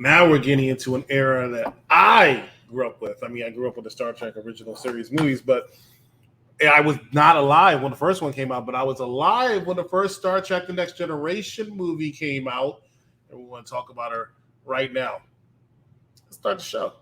Now we're getting into an era that I grew up with. I mean, I grew up with the Star Trek original series movies, but I was not alive when the first one came out, but I was alive when the first Star Trek The Next Generation movie came out. And we want to talk about her right now. Let's start the show.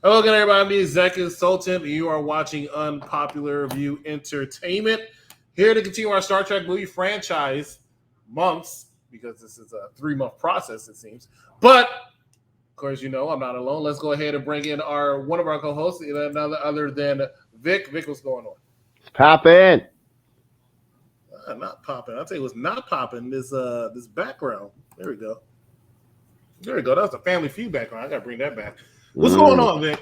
Hello again, everybody. I'm the Executive Consultant. You are watching Unpopular Review Entertainment. Here to continue our Star Trek movie franchise months, because this is a 3-month process, it seems. But, of course, you know I'm not alone. Let's go ahead and bring in one of our co-hosts, another other than Vic. Vic, what's going on? It's popping. Not popping. I'll tell you what's not popping. This background. There we go. There we go. That was a Family Feud background. I got to bring that back. What's going on, Vic?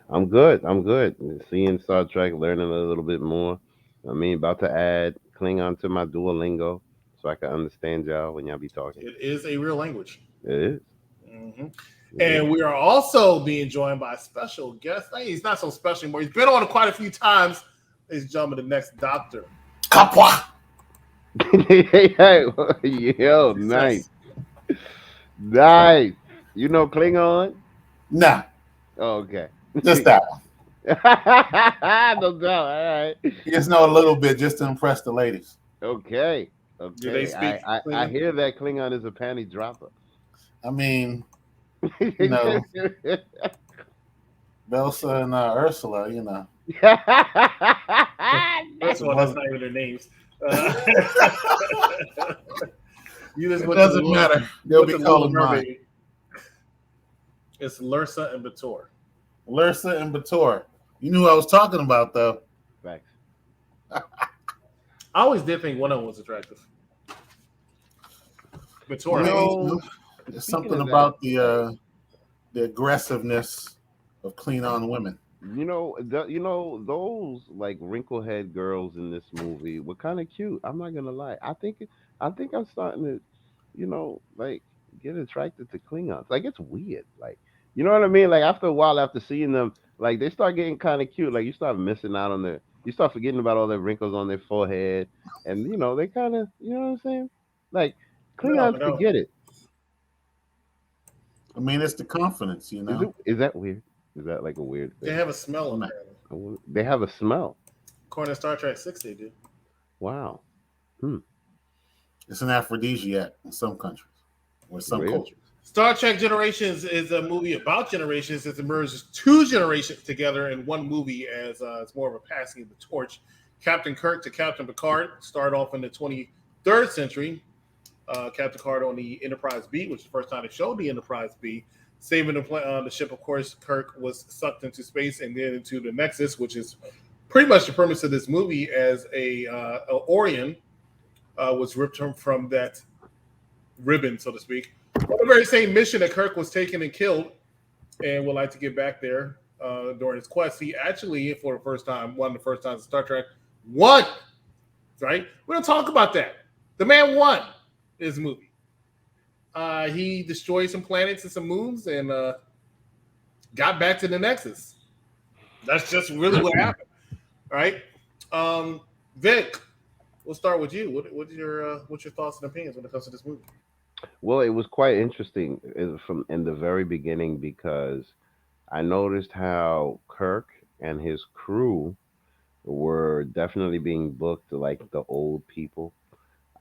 I'm good. Seeing Star Trek, learning a little bit more. I mean, about to add Klingon to my Duolingo so I can understand y'all when y'all be talking. It is a real language. It is. Mm-hmm. And we are also being joined by a special guest. He's not so special anymore. He's been on quite a few times. Ladies and gentlemen, the next Doctor. Kapwa! Yo, nice. Nice. You know Klingon? Nah. Oh, okay. Just that one. No doubt. All right. You just know a little bit just to impress the ladies. Okay. Do they speak I hear that Klingon is a panty dropper. I mean, you know, Belsa and Ursula, you know. That's not even their names. It doesn't matter. They'll be calling mine. It's Lursa and Bator. Lursa and Bator. You knew who I was talking about, though. Facts. I always did think one of them was attractive. Bator. There's something about the aggressiveness of Klingon women. You know, those like wrinkle-head girls in this movie were kind of cute. I'm not gonna lie. I think I'm starting to, like get attracted to Klingons. Like it's weird. Like, you know what I mean? Like after a while, after seeing them, like they start getting kind of cute. Like you start missing out on you start forgetting about all the wrinkles on their forehead, and they kind of, you know what I'm saying? Like Klingons can get it. I mean, it's the confidence, you know. Is that weird? Is that like a weird thing? They have a smell on that. They have a smell. According to Star Trek 6, they do. Wow. It's an aphrodisiac in some countries or some cultures. Star Trek Generations is a movie about generations that merges two generations together in one movie as it's more of a passing of the torch. Captain Kirk to Captain Picard start off in the 23rd century. Captain Picard on the Enterprise B, which is the first time they showed the Enterprise B. Saving the ship, of course, Kirk was sucked into space and then into the Nexus, which is pretty much the premise of this movie, as a Orion was ripped from that ribbon, so to speak. On the very same mission that Kirk was taken and killed and would like to get back there during his quest. He actually, for the first time, one of the first times in Star Trek, won. Right? We don't talk about that. The man won this movie. He destroyed some planets and some moons and got back to the Nexus. That's just really what happened, right? Vic, we'll start with you. What's your thoughts and opinions when it comes to this movie? Well, it was quite interesting from in the very beginning because I noticed how Kirk and his crew were definitely being booked like the old people.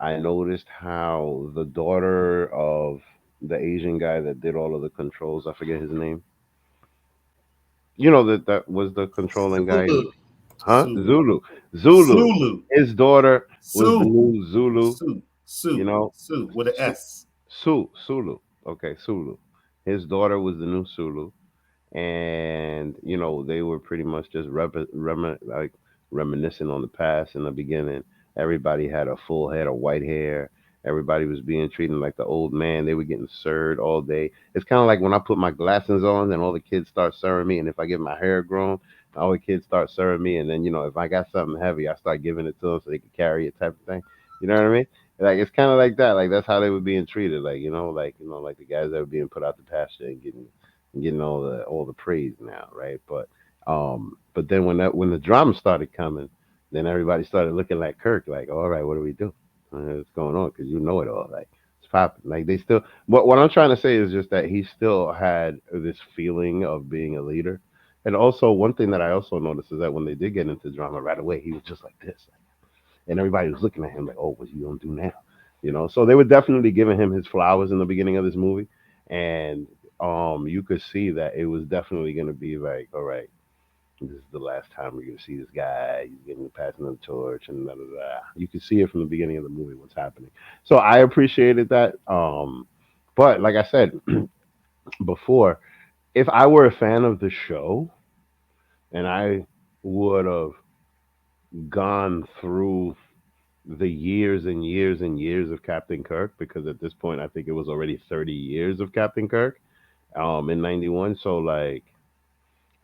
I noticed how the daughter of the Asian guy that did all of the controls, I forget his name. You know that was the controlling guy. Huh? Zulu. His daughter was the new Zulu. Sulu with an S. Sulu. Okay, Sulu. His daughter was the new Sulu, and they were pretty much just reminiscing on the past in the beginning. Everybody had a full head of white hair. Everybody was being treated like the old man. They were getting served all day. It's kind of like when I put my glasses on and all the kids start serving me, and if I get my hair grown, all the kids start serving me, and then if I got something heavy, I start giving it to them so they can carry it, type of thing. You know what I mean? Like it's kind of like that. Like that's how they were being treated. Like like the guys that were being put out the pasture and getting all the praise now, right? But then when the drama started coming, then everybody started looking like Kirk, like, all right, what do we do? What's going on? Because you know it all, like it's popping. Like they still. What I'm trying to say is just that he still had this feeling of being a leader. And also, one thing that I also noticed is that when they did get into drama right away, he was just like this, and everybody was looking at him like, "Oh, what's he gonna do now?" So they were definitely giving him his flowers in the beginning of this movie, and you could see that it was definitely gonna be like, "All right, this is the last time we're gonna see this guy. He's getting passing the torch and da da da." You could see it from the beginning of the movie what's happening. So I appreciated that. But like I said before, if I were a fan of the show and I would have gone through the years and years and years of Captain Kirk, because at this point I think it was already 30 years of Captain Kirk in 91. So like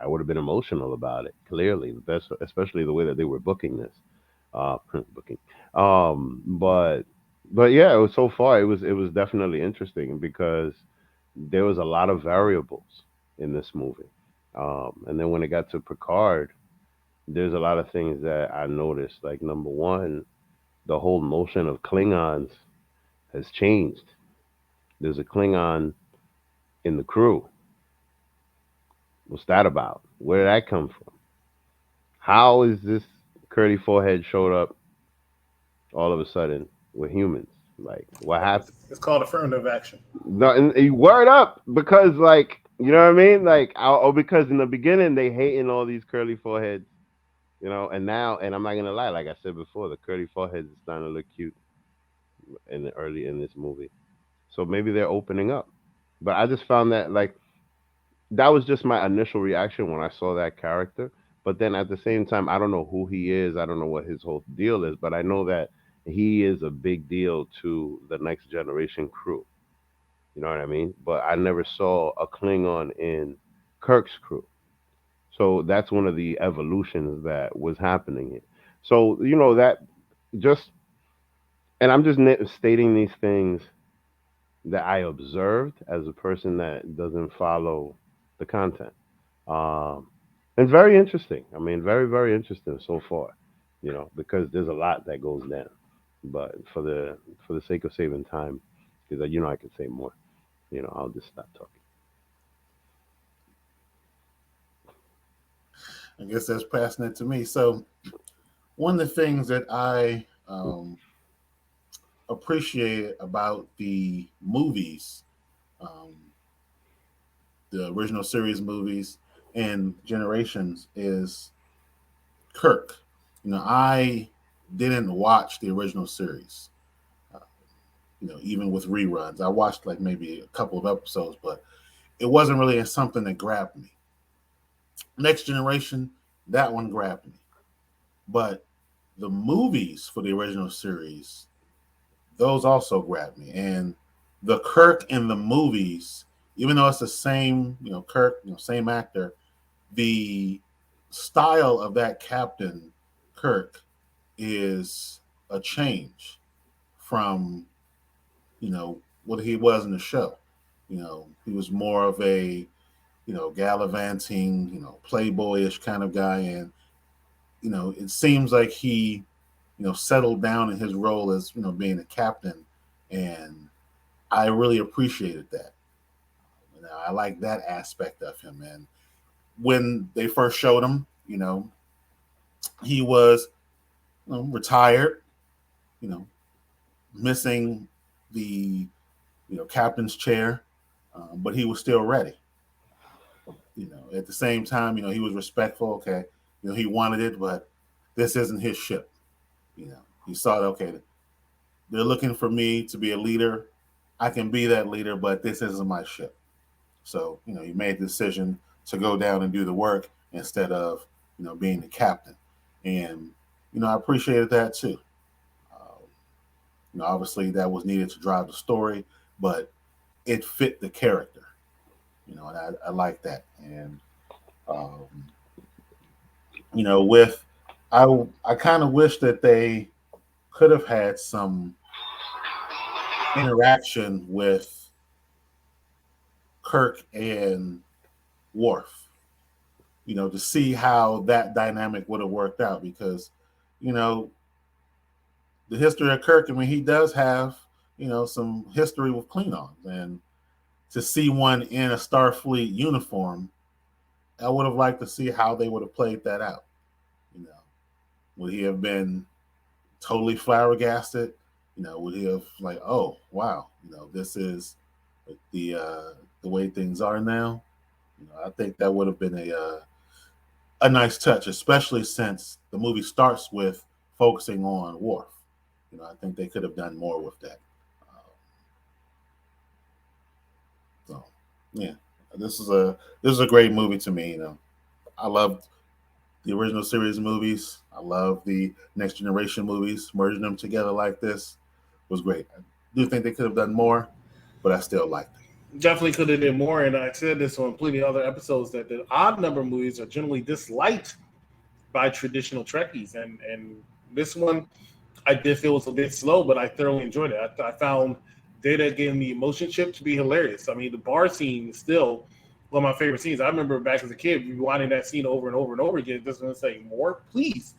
I would have been emotional about it, clearly. That's especially the way that they were booking this. Booking. But yeah, it was so far it was definitely interesting because there was a lot of variables in this movie. And then when it got to Picard, there's a lot of things that I noticed. Like number one, the whole notion of Klingons has changed. There's a Klingon in the crew. What's that about? Where did that come from? How is this Curly Forehead showed up all of a sudden with humans? Like, what happened? It's called affirmative action. No, and word up because, like, you know what I mean? Like, because in the beginning they hating all these curly foreheads, and now, and I'm not gonna lie, like I said before, the curly foreheads is starting to look cute early in this movie. So maybe they're opening up. But I just found that like that was just my initial reaction when I saw that character. But then at the same time, I don't know who he is. I don't know what his whole deal is, but I know that he is a big deal to the next generation crew. You know what I mean? But I never saw a Klingon in Kirk's crew. So that's one of the evolutions that was happening here. So, that just, and I'm just stating these things that I observed as a person that doesn't follow the content. Um, and very interesting. I mean, very, very interesting so far, because there's a lot that goes down. But for the sake of saving time, because I could say more, I'll just stop talking. I guess that's passing it to me. So one of the things that I appreciate about the movies, um, the original series movies and Generations, is Kirk. I didn't watch the original series. Uh, even with reruns, I watched like maybe a couple of episodes, but it wasn't really something that grabbed me. Next Generation, that one grabbed me. But the movies for the original series, those also grabbed me. And the Kirk in the movies, even though it's the same, Kirk, same actor, the style of that Captain Kirk is a change from, what he was in the show. He was more of a, gallivanting, playboyish kind of guy. And, it seems like he, settled down in his role as, being a captain. And I really appreciated that. I like that aspect of him. And when they first showed him, he was retired, you know, missing the, captain's chair, but he was still ready. At the same time, he was respectful. Okay, he wanted it, but this isn't his ship. He saw that, okay, they're looking for me to be a leader. I can be that leader, but this isn't my ship. So, he made the decision to go down and do the work instead of, being the captain. And, I appreciated that too. Uh, obviously that was needed to drive the story, but it fit the character, and I like that. And um, With I kind of wish that they could have had some interaction with Kirk and Worf, to see how that dynamic would have worked out because, you know, the history of Kirk, I mean, he does have, some history with Klingons. And to see one in a Starfleet uniform, I would have liked to see how they would have played that out. You know, would he have been totally flabbergasted? Would he have like, oh wow, this is the way things are now? I think that would have been a nice touch, especially since the movie starts with focusing on Worf. I think they could have done more with that. So, yeah, this is a great movie to me. I loved the original series movies. I love the Next Generation movies. Merging them together like this was great. I do think they could have done more, but I still liked it. Definitely could have done more, and I said this on plenty of other episodes that the odd number movies are generally disliked by traditional Trekkies, and this one I did feel was a bit slow, but I thoroughly enjoyed it. I found Data getting the emotion chip to be hilarious. I mean, the bar scene is still one of my favorite scenes. I remember back as a kid rewinding that scene over and over and over again, just going to say more, please.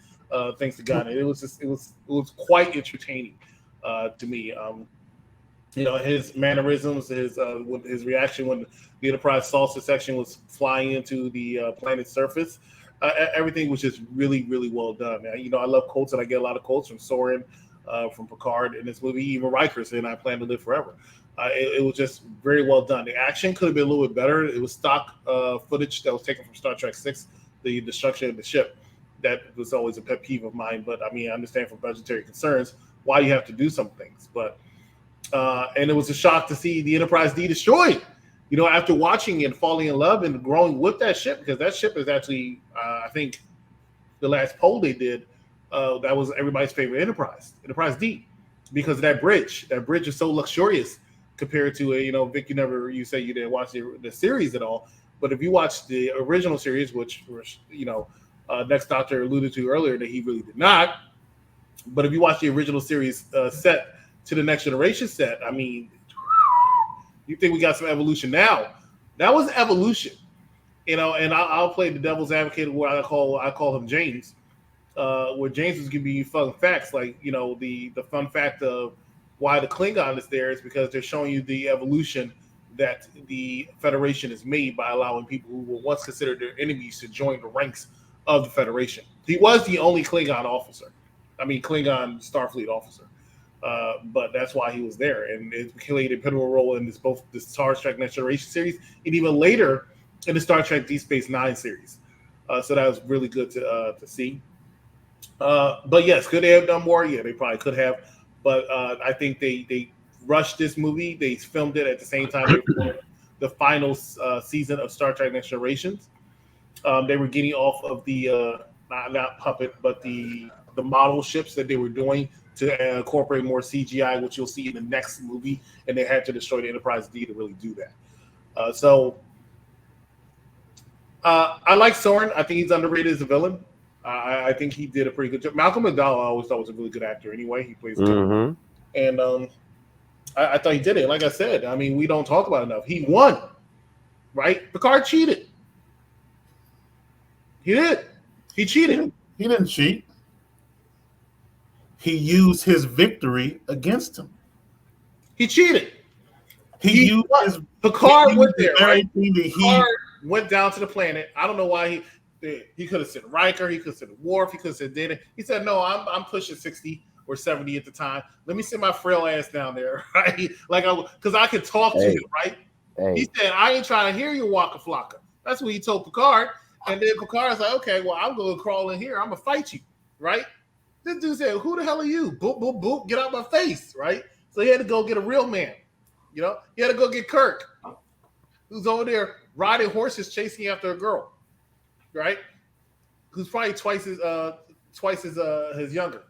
Thanks to God, and it was quite entertaining to me. His mannerisms, his reaction when the Enterprise salsa section was flying into the planet's surface. Everything was just really, really well done. I love quotes, and I get a lot of quotes from Soren, from Picard in this movie, even Riker saying, "I plan to live forever." It was just very well done. The action could have been a little bit better. It was stock footage that was taken from Star Trek 6, the destruction of the ship. That was always a pet peeve of mine. But, I mean, I understand for budgetary concerns why you have to do some things. But and it was a shock to see the Enterprise D destroyed. After watching it, falling in love and growing with that ship, because that ship is actually, I think, the last poll they did, that was everybody's favorite Enterprise D, because of that bridge. That bridge is so luxurious compared to, Vic, you say you didn't watch the series at all, but if you watch the original series, which, Next Doctor alluded to earlier that he really did not, but if you watch the original series set to the Next Generation set, I mean, you think we got some evolution now? That was evolution, and I'll play the devil's advocate where I call him James, where James was giving you fun facts, like the fun fact of why the Klingon is there is because they're showing you the evolution that the Federation has made by allowing people who were once considered their enemies to join the ranks of the Federation. He was the only Klingon Starfleet officer. But that's why he was there, and it played a pivotal role in both the Star Trek Next Generation series and even later in the Star Trek Deep Space Nine series. So that was really good to see. But yes, could they have done more? Yeah, they probably could have. But I think they rushed this movie. They filmed it at the same time they filmed the final season of Star Trek Next Generations. They were getting off of the not puppet, but the model ships that they were doing to incorporate more CGI, which you'll see in the next movie, and they had to destroy the Enterprise D to really do that. So I like Soren. I think he's underrated as a villain. I think he did a pretty good job. Malcolm McDowell I always thought was a really good actor anyway. He plays good. And I thought he did it. Like I said, I mean, we don't talk about it enough. He won, right? Picard cheated. He did. He cheated. He didn't cheat. He used his victory against him. He cheated. Picard went there. Right? Picard went down to the planet. I don't know why he could have said Riker. He could have said Worf. He could have said Data. He said, "No, I'm pushing 60 or 70 at the time. Let me send my frail ass down there, right? Because I could talk to you, right?" He said, "I ain't trying to hear you, Waka Flocka." That's what he told Picard. And then Picard's like, "Okay, well, I'm going to crawl in here. I'm going to fight you," right? This dude said, "Who the hell are you? Boop, boop, boop. Get out my face," right? So he had to go get a real man. He had to go get Kirk, who's over there riding horses chasing after a girl, right? Who's probably twice as younger.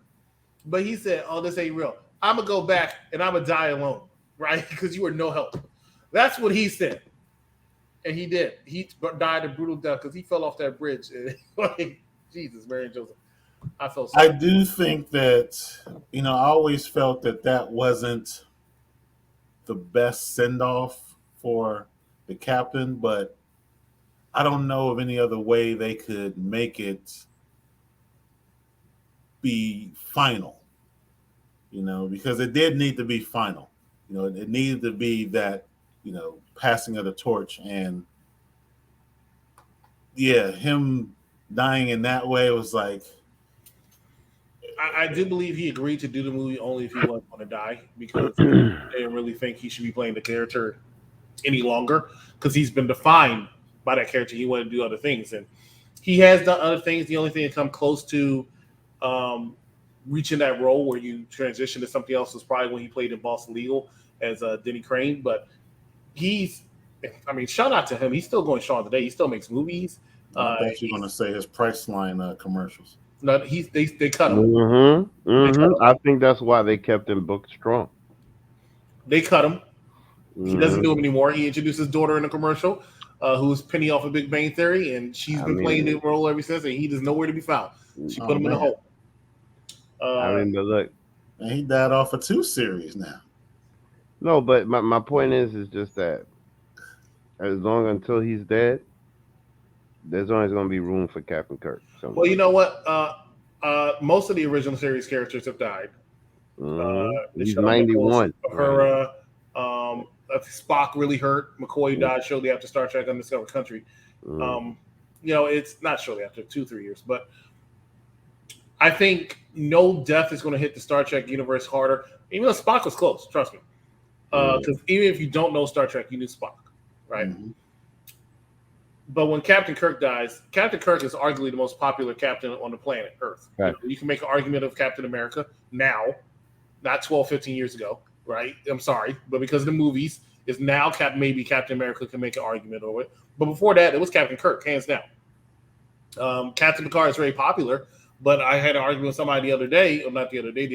But he said, "Oh, this ain't real. I'm going to go back and I'm going to die alone," right? Because you were no help. That's what he said. And he did. He died a brutal death because he fell off that bridge. Jesus, Mary and Joseph. I felt I sorry. do think that, I always felt that wasn't the best send off for the captain, but I don't know of any other way they could make it be final, because it did need to be final. It needed to be that, passing of the torch. And yeah, him dying in that way was like, I do believe he agreed to do the movie only if he wasn't going to die because they didn't really think he should be playing the character any longer because he's been defined by that character. He wanted to do other things, and he has done other things. The only thing that come close to reaching that role where you transition to something else was probably when he played in Boston Legal as Denny Crane. But shout out to him. He's still going strong today. He still makes movies. I thought you were going to say his Priceline commercials. No, they cut him. I think that's why they kept him booked strong. They cut him. He doesn't do him anymore. He introduced his daughter in a commercial, who's Penny off of Big Bang Theory, and she's been playing the role ever since, and he is nowhere to be found. She put him in a hole. But look, and he died off of 2 series now. No, but my point is just that as long until he's dead, there's always going to be room for Captain Kirk. Well, you know what? Most of the original series characters have died. He's 91. Uhura, Spock really hurt. McCoy died shortly after Star Trek Undiscovered Country. It's not shortly after 2-3 years, but I think no death is going to hit the Star Trek universe harder. Even though Spock was close, trust me. Because even if you don't know Star Trek, you knew Spock, right? Mm-hmm. But when Captain Kirk dies, Captain Kirk is arguably the most popular captain on the planet Earth. Right. You can make an argument of Captain America now, not 12, 15 years ago, right? I'm sorry, but because of the movies, is now maybe Captain America can make an argument over it. But before that, it was Captain Kirk, hands down. Captain Picard is very popular, but I had an argument with somebody the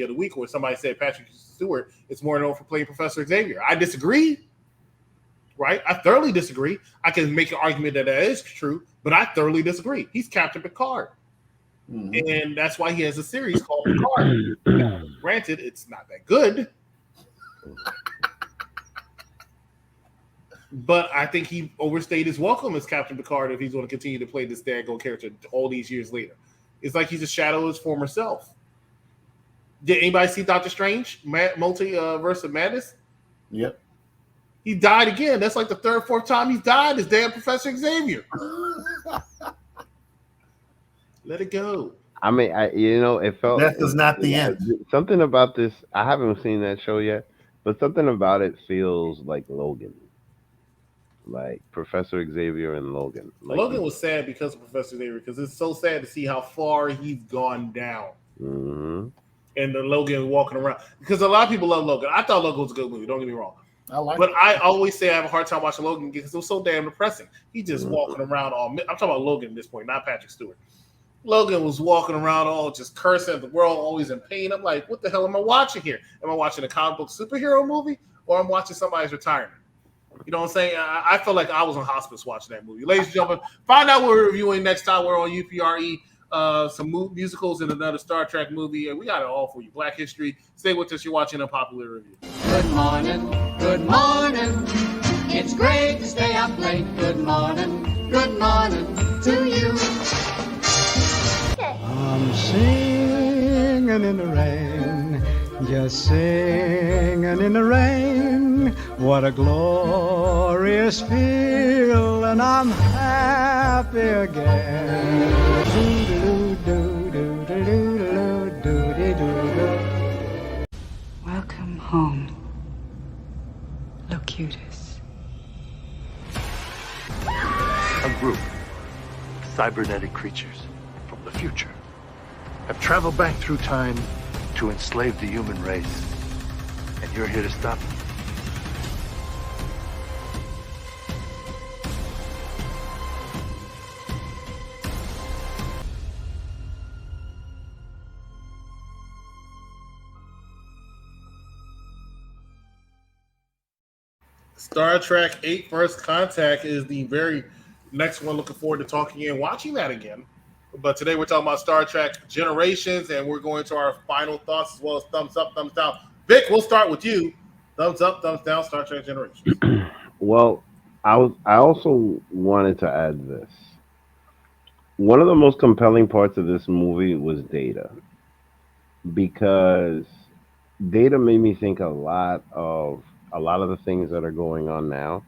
other week, where somebody said Patrick Stewart is more known for playing Professor Xavier. I disagree. Right? I thoroughly disagree. I can make an argument that is true, but I thoroughly disagree. He's Captain Picard. Mm-hmm. And that's why he has a series called Picard. Now, granted, it's not that good. But I think he overstayed his welcome as Captain Picard if he's going to continue to play this daggone character all these years later. It's like he's a shadow of his former self. Did anybody see Doctor Strange? Multiverse of Madness? Yep. He died again. That's like the 3rd, 4th time he's died as damn Professor Xavier. Let it go. I mean, it felt death is not the end. Something about this, I haven't seen that show yet, but something about it feels like Logan. Like Professor Xavier and Logan. Logan was sad because of Professor Xavier, because it's so sad to see how far he's gone down. Mm-hmm. And the Logan walking around. Because a lot of people love Logan. I thought Logan was a good movie, don't get me wrong. But I always say I have a hard time watching Logan because it was so damn depressing. He just walking around I'm talking about Logan at this point, not Patrick Stewart. Logan was walking around all just cursing at the world, always in pain. I'm like, what the hell am I watching here? Am I watching a comic book superhero movie, or I'm watching somebody's retirement? You know what I'm saying? I felt like I was on hospice watching that movie. Ladies and gentlemen, find out what we're reviewing next time. We're on UPRE. Some musicals and another Star Trek movie, and we got it all for you. Black History. Stay with us. You're watching a popular review. Good morning. Good morning. It's great to stay up late. Good morning. Good morning to you. I'm singing in the rain, just singing in the rain. What a glorious feel, and I'm happy again. Welcome home, Locutus. A group of cybernetic creatures from the future have traveled back through time to enslave the human race. And you're here to stop them. Star Trek 8 First Contact is the very next one. Looking forward to talking and watching that again But today we're talking about Star Trek Generations, and we're going to our final thoughts as well as thumbs up, thumbs down. Vic, we'll start with you. Thumbs up, thumbs down, Star Trek Generations. Well, I also wanted to add this. One of the most compelling parts of this movie was Data, because Data made me think a lot of the things that are going on now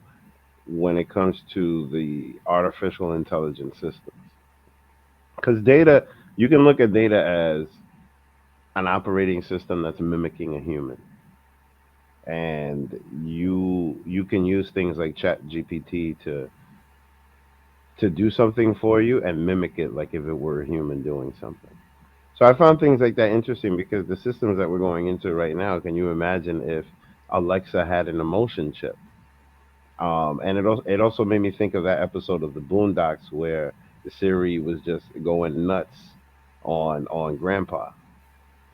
when it comes to the artificial intelligence systems. Because Data, you can look at Data as an operating system that's mimicking a human, and you can use things like Chat GPT to do something for you and mimic it like if it were a human doing something. So I found things like that interesting because the systems that we're going into right now, can you imagine if Alexa had an emotion chip? And it also made me think of that episode of the Boondocks where the Siri was just going nuts on Grandpa.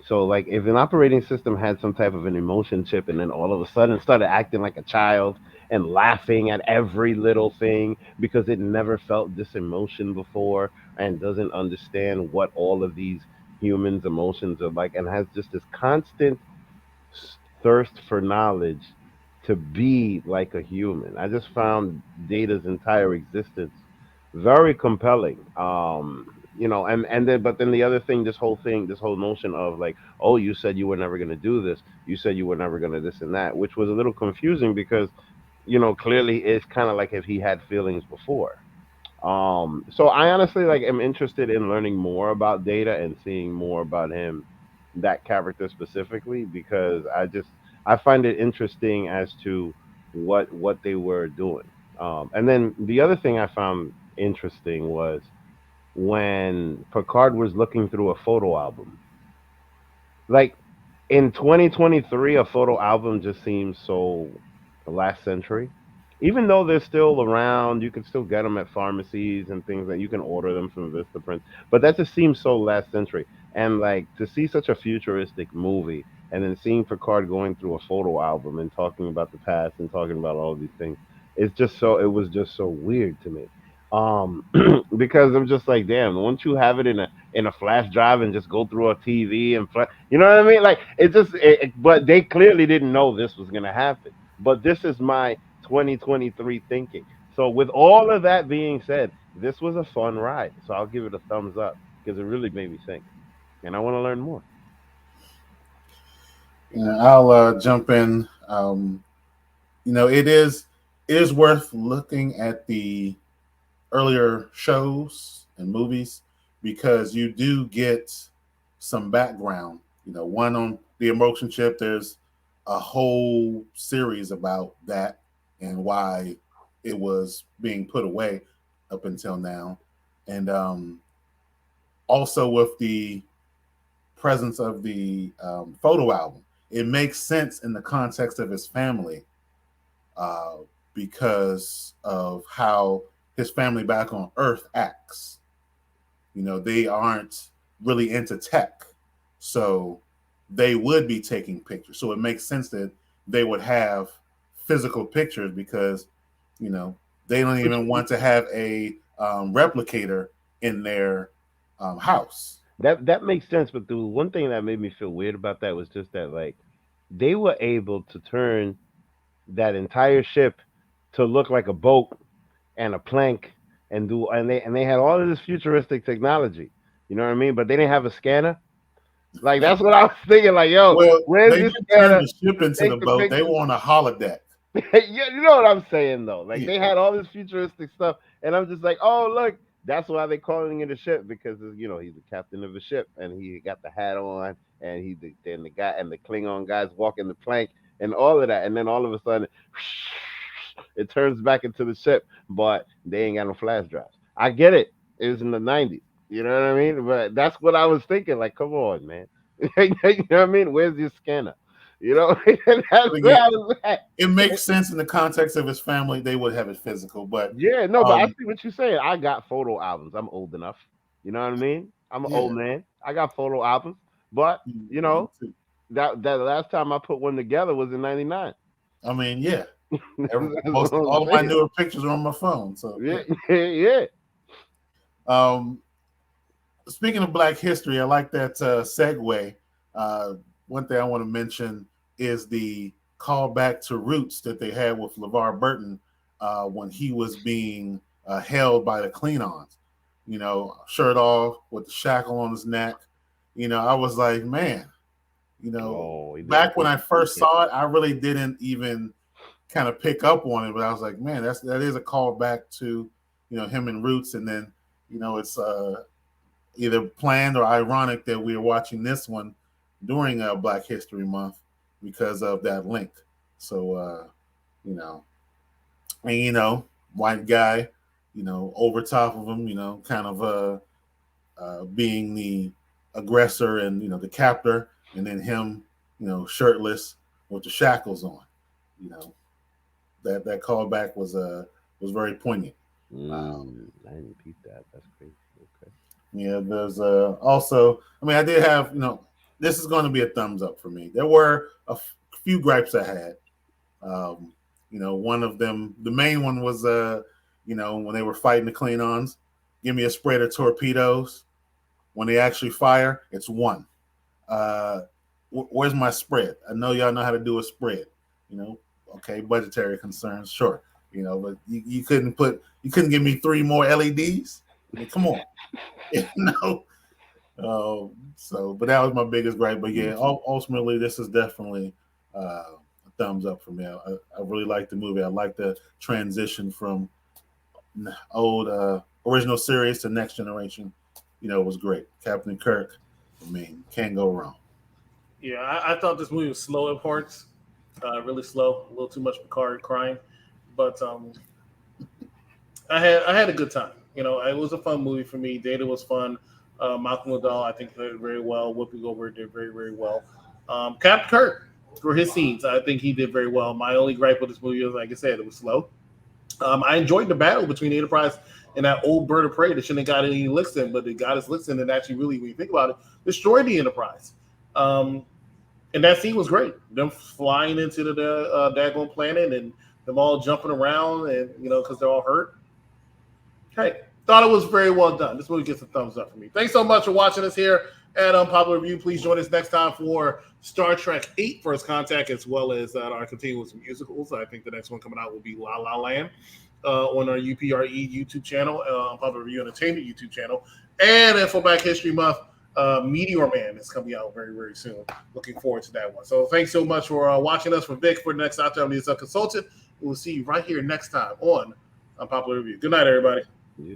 So like if an operating system had some type of an emotion chip and then all of a sudden started acting like a child and laughing at every little thing because it never felt this emotion before and doesn't understand what all of these humans' emotions are like and has just this constant thirst for knowledge to be like a human. I just found Data's entire existence very compelling. And then but then the other thing, this whole notion of like, oh, you said you were never going to do this, you said you were never going to this and that, which was a little confusing because clearly it's kind of like if he had feelings before. So I honestly like am interested in learning more about Data and seeing more about him, that character specifically, because I find it interesting as to what they were doing. And then the other thing I found interesting was when Picard was looking through a photo album. Like in 2023, a photo album just seems so last century. Even though they're still around, you can still get them at pharmacies and things that you can order them from Vistaprint. But that just seems so last century. And like to see such a futuristic movie and then seeing Picard going through a photo album and talking about the past and talking about all these things, it was just so weird to me. Um, because I'm just like, damn, won't you have it in a flash drive and just go through a TV and you know what I mean? Like but they clearly didn't know this was gonna happen. But this is my 2023 thinking. So with all of that being said, this was a fun ride. So I'll give it a thumbs up because it really made me think, and I want to learn more. Yeah, I'll jump in. It is worth looking at the earlier shows and movies because you do get some background. One on the emotion chip. There's a whole series about that and why it was being put away up until now, and also with the presence of the photo album, it makes sense in the context of his family uh, because of how his family back on Earth acts. They aren't really into tech, so they would be taking pictures. So it makes sense that they would have physical pictures because, they don't even want to have a replicator in their house. That makes sense, but the one thing that made me feel weird about that was just that like they were able to turn that entire ship to look like a boat and a plank and they had all of this futuristic technology. You know what I mean? But they didn't have a scanner. Like that's what I was thinking. Like, yo, Well, where's they this didn't scanner? turn the ship into Take the the boat. They pictures. were on a holodeck. Yeah, you know what I'm saying though. Like Yeah. they had all this futuristic stuff, and I'm just like, oh look, that's why they calling it a ship because he's the captain of a ship and he got the hat on and then the guy and the Klingon guys walking the plank and all of that, and then all of a sudden it turns back into the ship, but they ain't got no flash drives. I get it. It was in the '90s. You know what I mean? But that's what I was thinking. Like, come on, man. You know what I mean? Where's your scanner? That's But where yeah, I was at. it makes sense in the context of his family. They would have it physical, but Yeah, no, but I um, see what you're saying. I got photo albums. I'm old enough. You know what I mean? I'm an yeah, old man. I got photo albums. But, you know, me too. that last time I put one together was in '99. I mean, yeah. That's Most what all I'm of my saying. newer pictures are on my phone. So Yeah, yeah. Um, speaking of Black history, I like that segue. One thing I want to mention is the callback to Roots that they had with LeVar Burton when he was being held by the Klingons. You know, shirt off with the shackle on his neck. You know, I was like, man, you know, back when I first saw it, I really didn't even kind of pick up on it, but I was like, man, that is a callback to, you know, him and Roots. And then, you know, it's either planned or ironic that we are watching this one during Black History Month because of that link. So, you know, and, you know, white guy, you know, over top of him, you know, kind of being the aggressor and, you know, the captor, and then him, you know, shirtless with the shackles on. You know, that callback was very poignant. I didn't peep that. That's crazy. Okay. Yeah, there's also, I mean, I did have, you know, this is going to be a thumbs up for me. There were a few gripes I had. You know, one of them, the main one was, you know, when they were fighting the Klingons, give me a spread of torpedoes. When they actually fire, it's one. Where's my spread? I know y'all know how to do a spread. You know, okay, budgetary concerns, sure. You know, but you couldn't give me 3 more LEDs. I mean, come on. You know. But that was my biggest gripe. But yeah, ultimately, this is definitely a thumbs up for me. I really like the movie. I like the transition from old original series to Next Generation. You know, it was great. Captain Kirk, I mean, can't go wrong. Yeah, I thought this movie was slow in parts, really slow, a little too much Picard crying, but I had a good time. You know, it was a fun movie for me. Data was fun. Malcolm Gladwell, I think, did very well. Whoopi Goldberg did very, very well. Captain Kirk, for his scenes, I think he did very well. My only gripe with this movie was, like I said, it was slow. I enjoyed the battle between the Enterprise and that old bird of prey that shouldn't have got any licks in, but it got his licks in and actually really, when you think about it, destroyed the Enterprise. And that scene was great. Them flying into the daggone planet and them all jumping around and, you know, because they're all hurt. Hey, thought it was very well done. This movie gets a thumbs up for me. Thanks so much for watching us here at Unpopular Review. Please join us next time for Star Trek 8 First Contact, as well as our continuous musicals. I think the next one coming out will be La La Land on our UPRE YouTube channel, Unpopular Review Entertainment YouTube channel. And then for Black History Month, Meteor Man is coming out very, very soon. Looking forward to that one. So thanks so much for watching us. For Vic, for the next Out There, I'm the consultant. We'll see you right here next time on Unpopular Review. Good night, everybody. Yeah.